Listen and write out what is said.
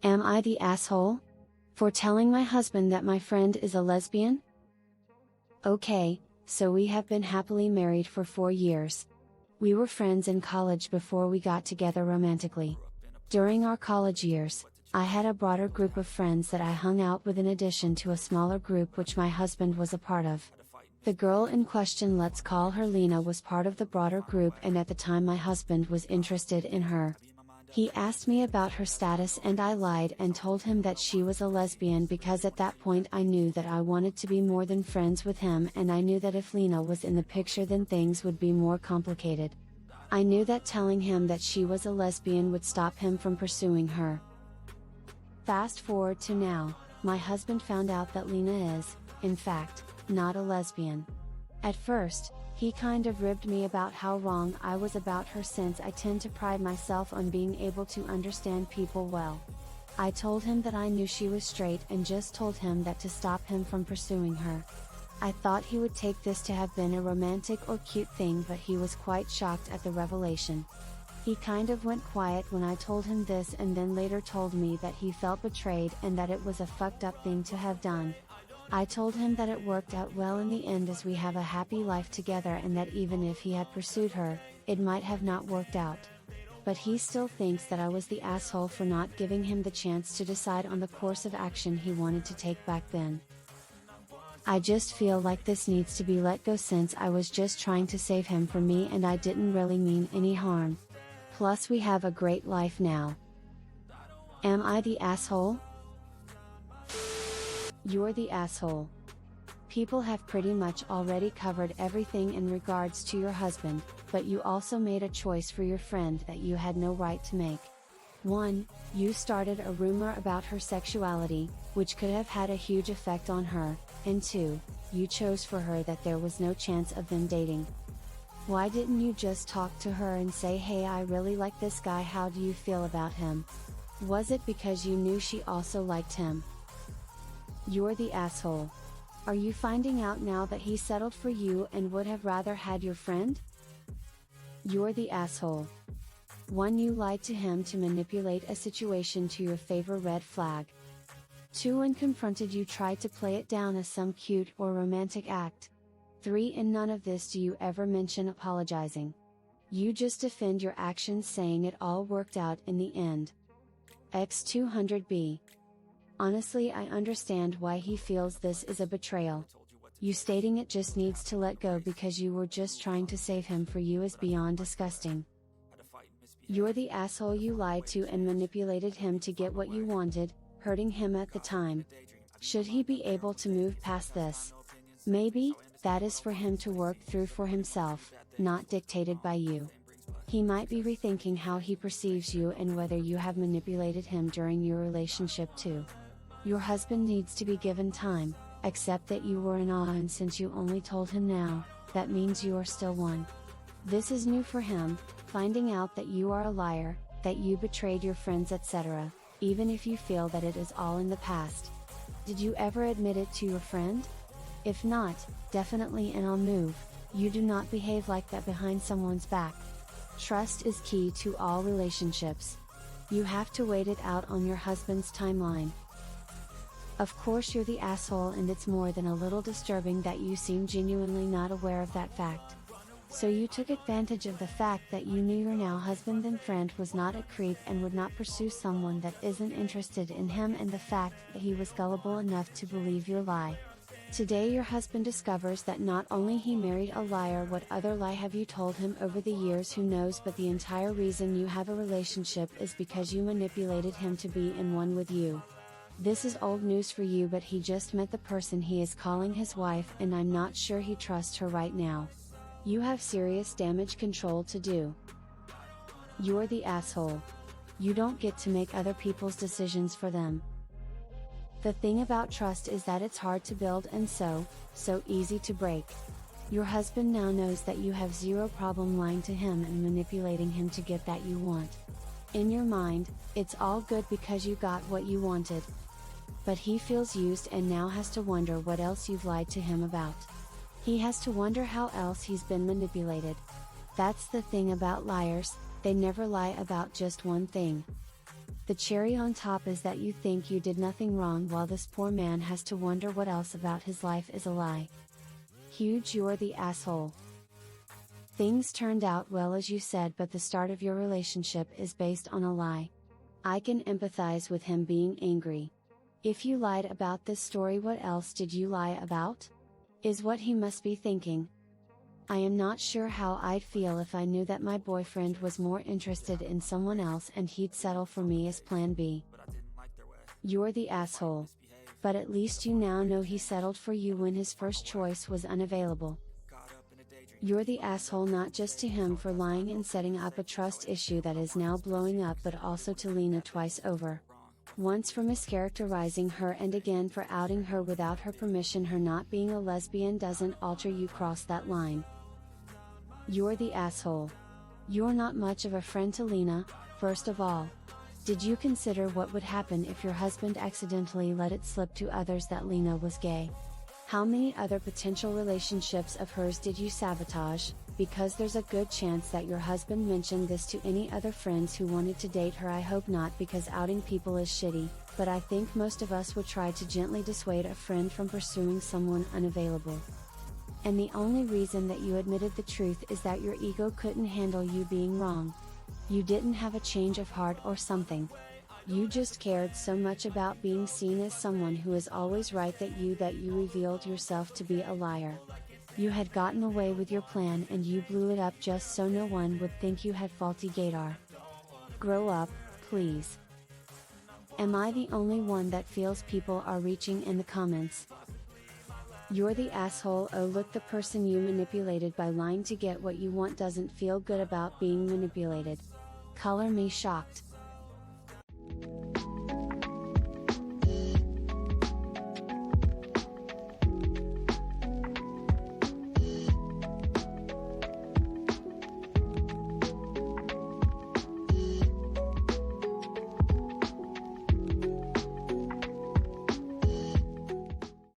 Am I the asshole? For telling my husband that my friend is a lesbian? Okay, so we have been happily married for 4 years. We were friends in college before we got together romantically. During our college years, I had a broader group of friends that I hung out with in addition to a smaller group which my husband was a part of. The girl in question, let's call her Lena, was part of the broader group, and at the time my husband was interested in her. He asked me about her status and I lied and told him that she was a lesbian because at that point I knew that I wanted to be more than friends with him, and I knew that if Lena was in the picture then things would be more complicated. I knew that telling him that she was a lesbian would stop him from pursuing her. Fast forward to now, my husband found out that Lena is, in fact, not a lesbian. At first, he kind of ribbed me about how wrong I was about her, since I tend to pride myself on being able to understand people well. I told him that I knew she was straight and just told him that to stop him from pursuing her. I thought he would take this to have been a romantic or cute thing, but he was quite shocked at the revelation. He kind of went quiet when I told him this, and then later told me that he felt betrayed and that it was a fucked up thing to have done. I told him that it worked out well in the end as we have a happy life together, and that even if he had pursued her, it might have not worked out. But he still thinks that I was the asshole for not giving him the chance to decide on the course of action he wanted to take back then. I just feel like this needs to be let go, since I was just trying to save him from me and I didn't really mean any harm. Plus we have a great life now. Am I the asshole? You're the asshole. People have pretty much already covered everything in regards to your husband, but you also made a choice for your friend that you had no right to make. 1. You started a rumor about her sexuality, which could have had a huge effect on her, and 2. You chose for her that there was no chance of them dating. Why didn't you just talk to her and say, hey, I really like this guy, how do you feel about him? Was it because you knew she also liked him? You're the asshole. Are you finding out now that he settled for you and would have rather had your friend? You're the asshole. 1. You lied to him to manipulate a situation to your favor, red flag. 2. When confronted you tried to play it down as some cute or romantic act. 3. In none of this do you ever mention apologizing. You just defend your actions, saying it all worked out in the end. X200B. Honestly, I understand why he feels this is a betrayal. You stating it just needs to let go because you were just trying to save him for you is beyond disgusting. You're the asshole. You lied to and manipulated him to get what you wanted, hurting him at the time. Should he be able to move past this? Maybe, that is for him to work through for himself, not dictated by you. He might be rethinking how he perceives you and whether you have manipulated him during your relationship too. Your husband needs to be given time. Accept that you were in awe, and since you only told him now, that means you are still one. This is new for him, finding out that you are a liar, that you betrayed your friends, etc., even if you feel that it is all in the past. Did you ever admit it to your friend? If not, definitely and I'll move. You do not behave like that behind someone's back. Trust is key to all relationships. You have to wait it out on your husband's timeline. Of course you're the asshole, and it's more than a little disturbing that you seem genuinely not aware of that fact. So you took advantage of the fact that you knew your now husband and friend was not a creep and would not pursue someone that isn't interested in him, and the fact that he was gullible enough to believe your lie. Today your husband discovers that not only he married a liar, what other lie have you told him over the years, who knows, but the entire reason you have a relationship is because you manipulated him to be in one with you. This is old news for you, but he just met the person he is calling his wife, and I'm not sure he trusts her right now. You have serious damage control to do. You're the asshole. You don't get to make other people's decisions for them. The thing about trust is that it's hard to build and so easy to break. Your husband now knows that you have zero problem lying to him and manipulating him to get that you want. In your mind, it's all good because you got what you wanted. But he feels used and now has to wonder what else you've lied to him about. He has to wonder how else he's been manipulated. That's the thing about liars, they never lie about just one thing. The cherry on top is that you think you did nothing wrong while this poor man has to wonder what else about his life is a lie. Huge, you're the asshole. Things turned out well as you said, but the start of your relationship is based on a lie. I can empathize with him being angry. If you lied about this story, what else did you lie about? Is what he must be thinking. I am not sure how I'd feel if I knew that my boyfriend was more interested in someone else and he'd settle for me as plan B. You're the asshole. But at least you now know he settled for you when his first choice was unavailable. You're the asshole not just to him for lying and setting up a trust issue that is now blowing up, but also to Lena twice over. Once for mischaracterizing her and again for outing her without her permission. Her not being a lesbian doesn't alter you cross that line. You're the asshole. You're not much of a friend to Lena, first of all. Did you consider what would happen if your husband accidentally let it slip to others that Lena was gay? How many other potential relationships of hers did you sabotage? Because there's a good chance that your husband mentioned this to any other friends who wanted to date her. I hope not, because outing people is shitty, but I think most of us would try to gently dissuade a friend from pursuing someone unavailable. And the only reason that you admitted the truth is that your ego couldn't handle you being wrong. You didn't have a change of heart or something. You just cared so much about being seen as someone who is always right that you revealed yourself to be a liar. You had gotten away with your plan and you blew it up just so no one would think you had faulty gaydar. Grow up, please. Am I the only one that feels people are reaching in the comments? You're the asshole. Oh look, the person you manipulated by lying to get what you want doesn't feel good about being manipulated. Color me shocked.